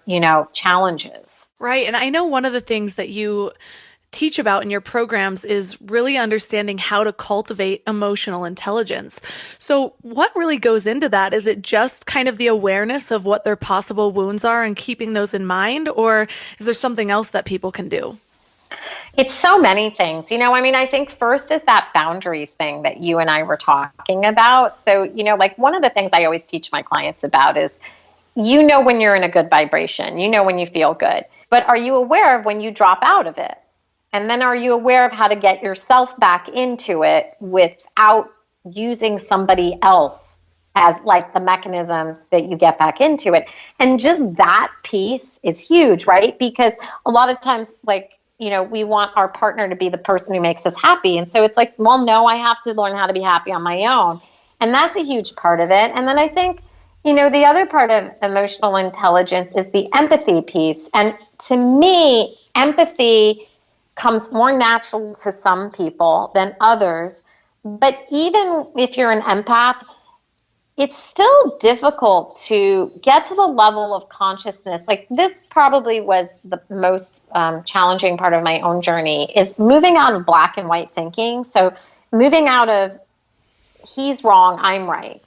challenges. Right. And I know one of the things that you teach about in your programs is really understanding how to cultivate emotional intelligence. So what really goes into that? Is it just kind of the awareness of what their possible wounds are and keeping those in mind? Or is there something else that people can do? It's so many things. I think first is that boundaries thing that you and I were talking about. So, like one of the things I always teach my clients about is, when you're in a good vibration, when you feel good, but are you aware of when you drop out of it? And then are you aware of how to get yourself back into it without using somebody else as like the mechanism that you get back into it? And just that piece is huge, right? Because a lot of times, we want our partner to be the person who makes us happy. And so it's like, well, no, I have to learn how to be happy on my own. And that's a huge part of it. And then I think, the other part of emotional intelligence is the empathy piece. And to me, empathy comes more natural to some people than others. But even if you're an empath, it's still difficult to get to the level of consciousness. Like this probably was the most challenging part of my own journey, is moving out of black and white thinking. So moving out of he's wrong, I'm right,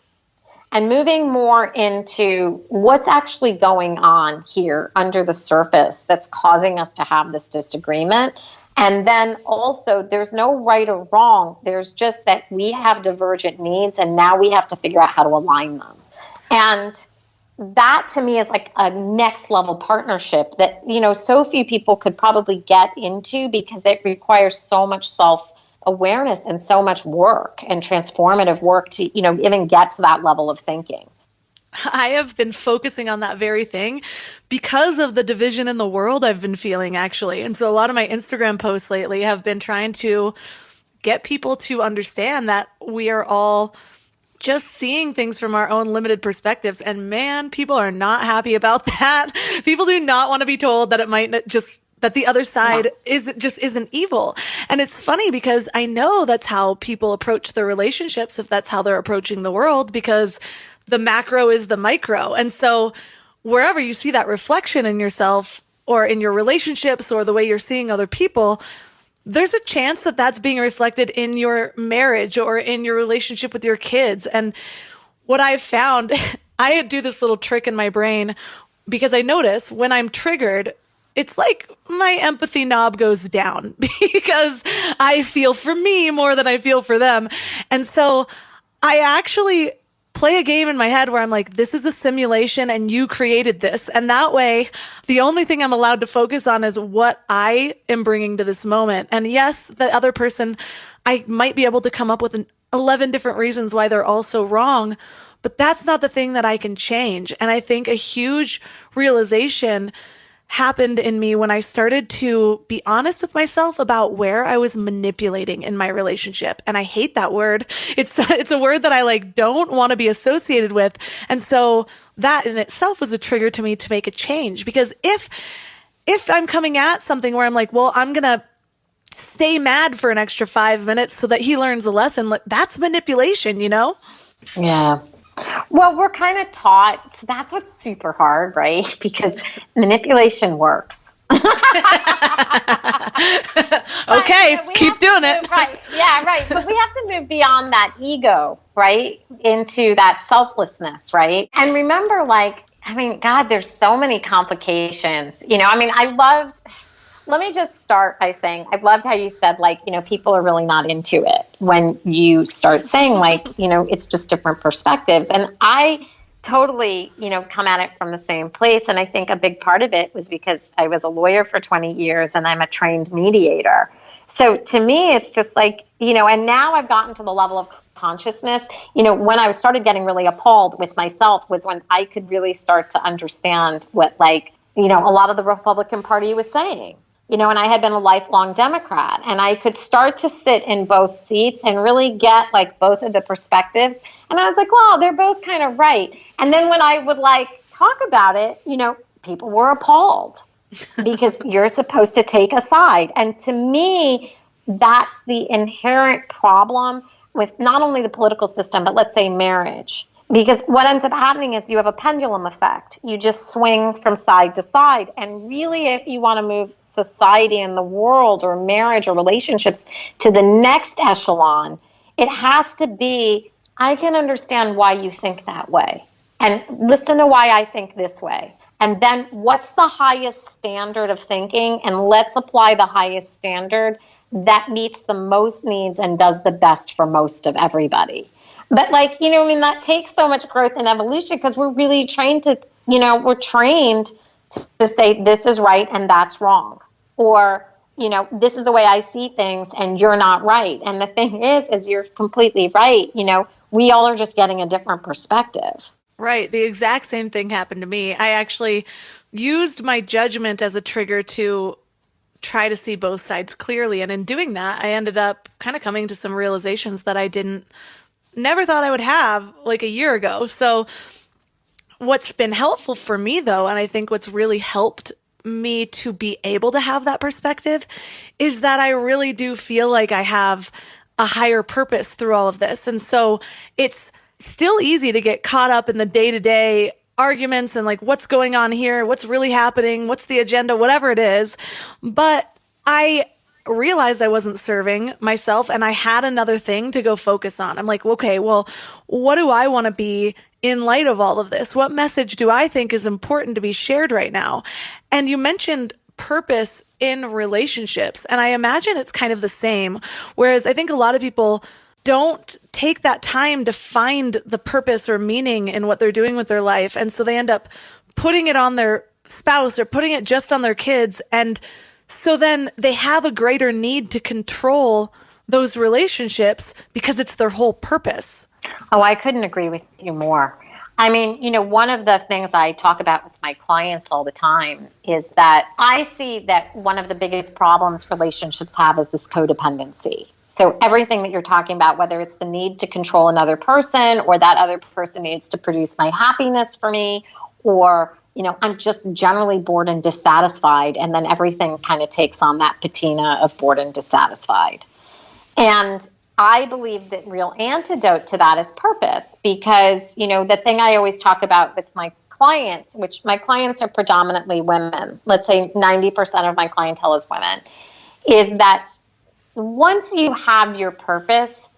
and moving more into what's actually going on here under the surface that's causing us to have this disagreement. And then also, there's no right or wrong. There's just that we have divergent needs, and now we have to figure out how to align them. And that to me is like a next level partnership that, so few people could probably get into, because it requires so much self-awareness and so much work and transformative work to, even get to that level of thinking. I have been focusing on that very thing because of the division in the world I've been feeling, actually. And so a lot of my Instagram posts lately have been trying to get people to understand that we are all just seeing things from our own limited perspectives. And man, people are not happy about that. People do not want to be told that it might just that the other side isn't evil. And it's funny because I know that's how people approach their relationships, if that's how they're approaching the world, because the macro is the micro. And so wherever you see that reflection in yourself or in your relationships or the way you're seeing other people, there's a chance that that's being reflected in your marriage or in your relationship with your kids. And what I've found, I do this little trick in my brain because I notice when I'm triggered, it's like my empathy knob goes down because I feel for me more than I feel for them. And so I actually play a game in my head where I'm like, this is a simulation and you created this. And that way, the only thing I'm allowed to focus on is what I am bringing to this moment. And yes, the other person, I might be able to come up with 11 different reasons why they're also wrong, but that's not the thing that I can change. And I think a huge realization happened in me when I started to be honest with myself about where I was manipulating in my relationship. And I hate that word. It's a word that I don't want to be associated with. And so that in itself was a trigger to me to make a change, because if I'm coming at something where I'm like, well, I'm going to stay mad for an extra 5 minutes so that he learns a lesson, that's manipulation, Yeah. Well, we're kind of taught, so that's what's super hard, right? Because manipulation works. Okay, keep doing it. Right. Yeah, right. But we have to move beyond that ego, right? Into that selflessness, right? And remember, God, there's so many complications. Let me just start by saying, I loved how you said, people are really not into it when you start saying, it's just different perspectives. And I totally, come at it from the same place. And I think a big part of it was because I was a lawyer for 20 years and I'm a trained mediator. So to me, it's just and now I've gotten to the level of consciousness. When I started getting really appalled with myself was when I could really start to understand what, a lot of the Republican Party was saying. And I had been a lifelong Democrat, and I could start to sit in both seats and really get both of the perspectives. And I was like, well, they're both kind of right. And then when I would talk about it, people were appalled because you're supposed to take a side. And to me, that's the inherent problem with not only the political system, but let's say marriage. Because what ends up happening is you have a pendulum effect. You just swing from side to side. And really, if you want to move society and the world or marriage or relationships to the next echelon, it has to be, I can understand why you think that way. And listen to why I think this way. And then what's the highest standard of thinking? And let's apply the highest standard that meets the most needs and does the best for most of everybody. But that takes so much growth and evolution because we're really trained to, we're trained to say this is right and that's wrong. Or, this is the way I see things and you're not right. And the thing is you're completely right. We all are just getting a different perspective. Right. The exact same thing happened to me. I actually used my judgment as a trigger to try to see both sides clearly. And in doing that, I ended up kind of coming to some realizations that I never thought I would have a year ago. So what's been helpful for me though, and I think what's really helped me to be able to have that perspective is that I really do feel like I have a higher purpose through all of this. And so it's still easy to get caught up in the day-to-day arguments and what's going on here, what's really happening, what's the agenda, whatever it is. But I realized I wasn't serving myself and I had another thing to go focus on. I'm like, okay, well, what do I want to be in light of all of this? What message do I think is important to be shared right now? And you mentioned purpose in relationships. And I imagine it's kind of the same. Whereas I think a lot of people don't take that time to find the purpose or meaning in what they're doing with their life. And so they end up putting it on their spouse or putting it just on their kids. And so then they have a greater need to control those relationships because it's their whole purpose. Oh, I couldn't agree with you more. I mean, one of the things I talk about with my clients all the time is that I see that one of the biggest problems relationships have is this codependency. So everything that you're talking about, whether it's the need to control another person or that other person needs to produce my happiness for me, or, I'm just generally bored and dissatisfied, and then everything kind of takes on that patina of bored and dissatisfied. And I believe that real antidote to that is purpose, because, the thing I always talk about with my clients, which my clients are predominantly women, let's say 90% of my clientele is women, is that once you have your purpose,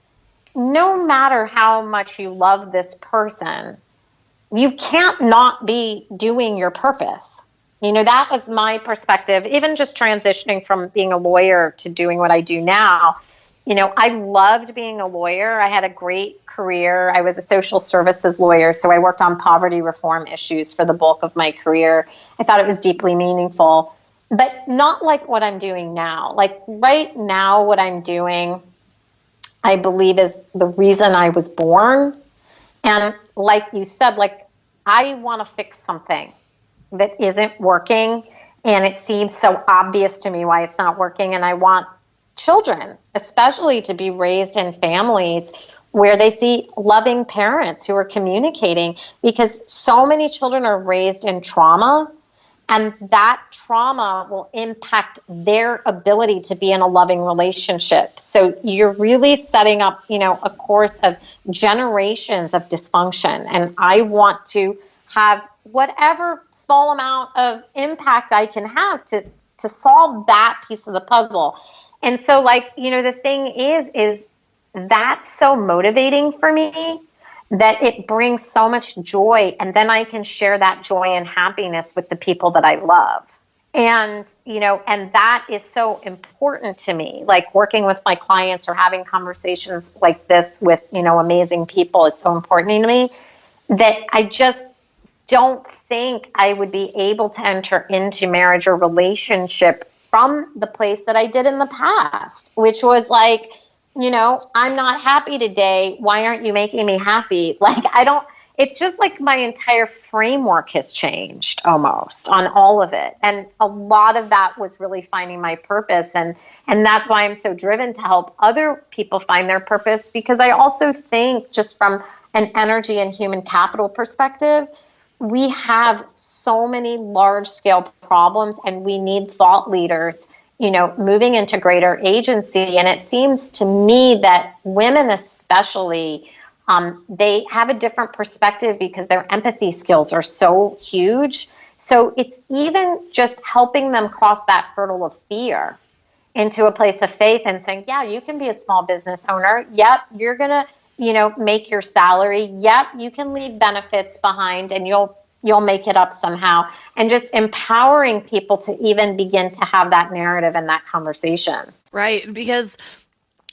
no matter how much you love this person, you can't not be doing your purpose. That was my perspective, even just transitioning from being a lawyer to doing what I do now. I loved being a lawyer. I had a great career. I was a social services lawyer, so I worked on poverty reform issues for the bulk of my career. I thought it was deeply meaningful, but not like what I'm doing now. Like right now, what I'm doing, I believe, is the reason I was born. And like you said, I want to fix something that isn't working, and it seems so obvious to me why it's not working, and I want children, especially, to be raised in families where they see loving parents who are communicating, because so many children are raised in trauma, and that trauma will impact their ability to be in a loving relationship. So you're really setting up, a course of generations of dysfunction. And I want to have whatever small amount of impact I can have to solve that piece of the puzzle. And so, the thing is that's so motivating for me that it brings so much joy. And then I can share that joy and happiness with the people that I love. And, and that is so important to me. Like working with my clients or having conversations like this with, amazing people is so important to me that I just don't think I would be able to enter into marriage or relationship from the place that I did in the past, which was like, I'm not happy today. Why aren't you making me happy? It's just like my entire framework has changed almost on all of it. And a lot of that was really finding my purpose. And that's why I'm so driven to help other people find their purpose, because I also think, just from an energy and human capital perspective, we have so many large-scale problems, and we need thought leaders, moving into greater agency. And it seems to me that women especially, they have a different perspective because their empathy skills are so huge. So it's even just helping them cross that hurdle of fear into a place of faith and saying, yeah, you can be a small business owner. Yep, you're going to make your salary. Yep, you can leave benefits behind and you'll make it up somehow. And just empowering people to even begin to have that narrative and that conversation. Right, because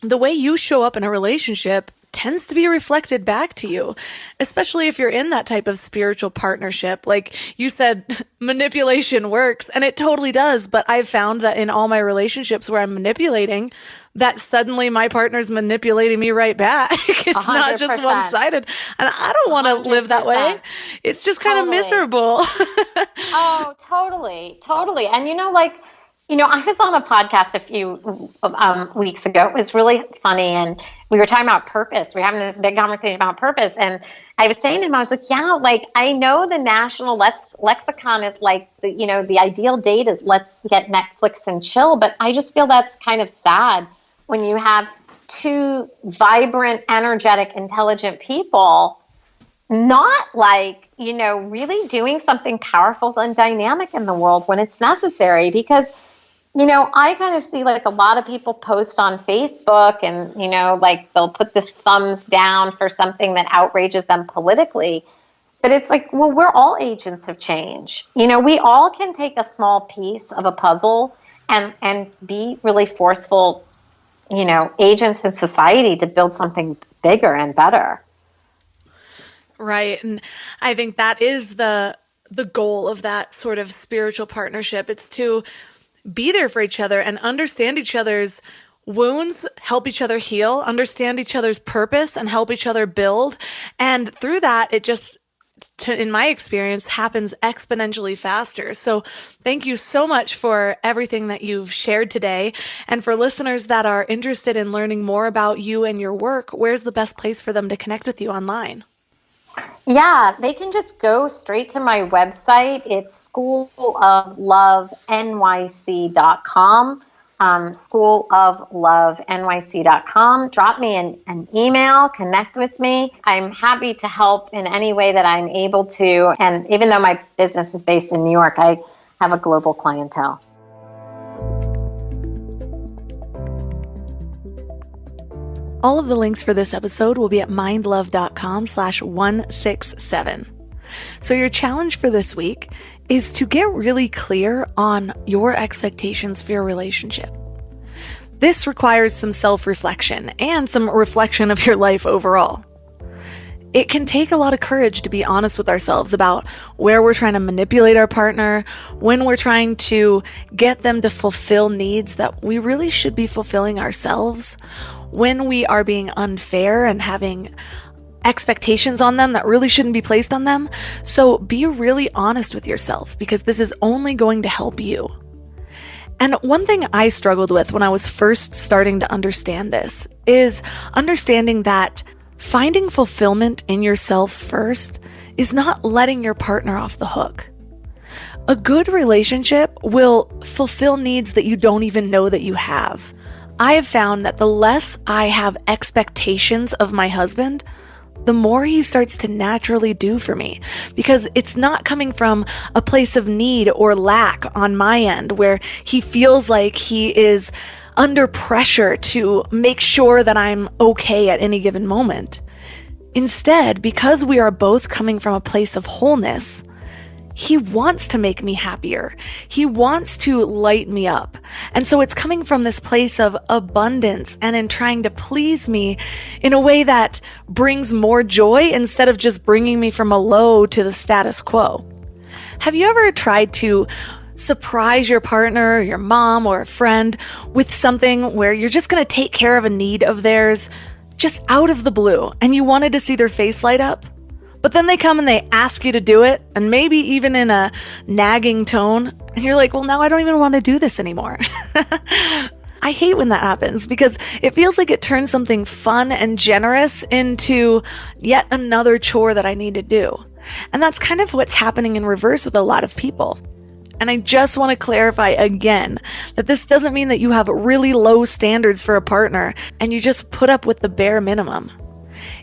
the way you show up in a relationship tends to be reflected back to you, especially if you're in that type of spiritual partnership. Like you said, manipulation works, and it totally does. But I've found that in all my relationships where I'm manipulating, that suddenly my partner's manipulating me right back. It's 100%. Not just one-sided. And I don't want to live that way. It's just kind of miserable. Oh, totally. Totally. And I was on a podcast a few weeks ago. It was really funny, and we were talking about purpose. We were having this big conversation about purpose, and I was saying to him, I was like, yeah, I know the national lexicon is the ideal date is let's get Netflix and chill, but I just feel that's kind of sad when you have two vibrant, energetic, intelligent people not really doing something powerful and dynamic in the world when it's necessary. Because I kind of see a lot of people post on Facebook and, they'll put the thumbs down for something that outrages them politically. But it's like, well, we're all agents of change. We all can take a small piece of a puzzle and be really forceful, agents in society to build something bigger and better. Right. And I think that is the goal of that sort of spiritual partnership. It's to be there for each other and understand each other's wounds, help each other heal, understand each other's purpose, and help each other build. And through that, it just, in my experience, happens exponentially faster. So thank you so much for everything that you've shared today. And for listeners that are interested in learning more about you and your work, where's the best place for them to connect with you online? Yeah, they can just go straight to my website. It's schooloflovenyc.com. Schooloflovenyc.com. Drop me an email, connect with me. I'm happy to help in any way that I'm able to. And even though my business is based in New York, I have a global clientele. All of the links for this episode will be at mindlove.com/167. So your challenge for this week is to get really clear on your expectations for your relationship. This requires some self-reflection and some reflection of your life overall. It can take a lot of courage to be honest with ourselves about where we're trying to manipulate our partner, when we're trying to get them to fulfill needs that we really should be fulfilling ourselves, when we are being unfair and having expectations on them that really shouldn't be placed on them. So be really honest with yourself, because this is only going to help you. And one thing I struggled with when I was first starting to understand this is understanding that finding fulfillment in yourself first is not letting your partner off the hook. A good relationship will fulfill needs that you don't even know that you have. I have found that the less I have expectations of my husband, the more he starts to naturally do for me, because it's not coming from a place of need or lack on my end where he feels like he is under pressure to make sure that I'm okay at any given moment. Instead, because we are both coming from a place of wholeness, he wants to make me happier. He wants to light me up. And so it's coming from this place of abundance and in trying to please me in a way that brings more joy instead of just bringing me from a low to the status quo. Have you ever tried to surprise your partner, or your mom, or a friend with something where you're just going to take care of a need of theirs just out of the blue and you wanted to see their face light up? But then they come and they ask you to do it, and maybe even in a nagging tone, and you're like, well, now I don't even want to do this anymore. I hate when that happens, because it feels like it turns something fun and generous into yet another chore that I need to do. And that's kind of what's happening in reverse with a lot of people. And I just want to clarify again that this doesn't mean that you have really low standards for a partner and you just put up with the bare minimum.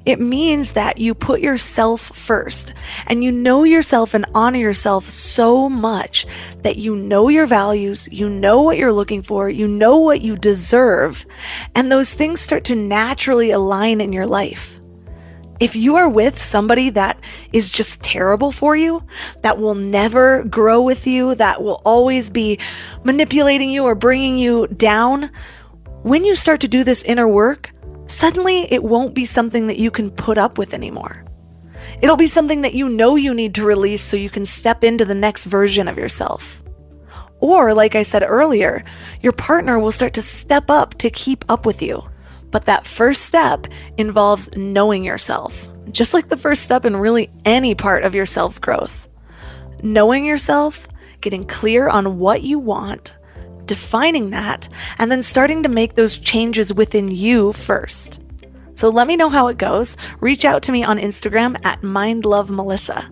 It means that you put yourself first, and you know yourself and honor yourself so much that you know your values, you know what you're looking for, you know what you deserve, and those things start to naturally align in your life. If you are with somebody that is just terrible for you, that will never grow with you, that will always be manipulating you or bringing you down, when you start to do this inner work, suddenly it won't be something that you can put up with anymore. It'll be something that you know you need to release so you can step into the next version of yourself. Or, like I said earlier, your partner will start to step up to keep up with you. But that first step involves knowing yourself, just like the first step in really any part of your self-growth. Knowing yourself, getting clear on what you want, defining that, and then starting to make those changes within you first. So let me know how it goes. Reach out to me on Instagram at mindlovemelissa.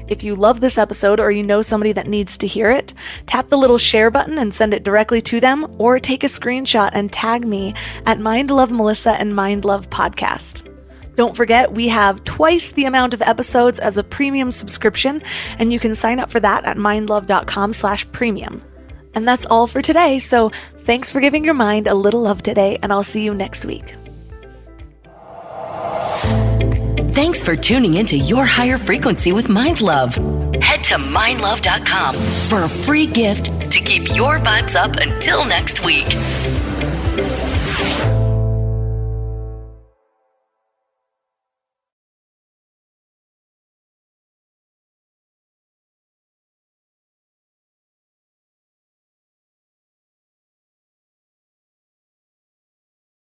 If you love this episode or you know somebody that needs to hear it, tap the little share button and send it directly to them, or take a screenshot and tag me at mindlovemelissa and mindlovepodcast. Don't forget, we have twice the amount of episodes as a premium subscription, and you can sign up for that at mindlove.com/premium. And that's all for today. So thanks for giving your mind a little love today, and I'll see you next week. Thanks for tuning into Your Higher Frequency with Mind Love. Head to mindlove.com for a free gift to keep your vibes up until next week.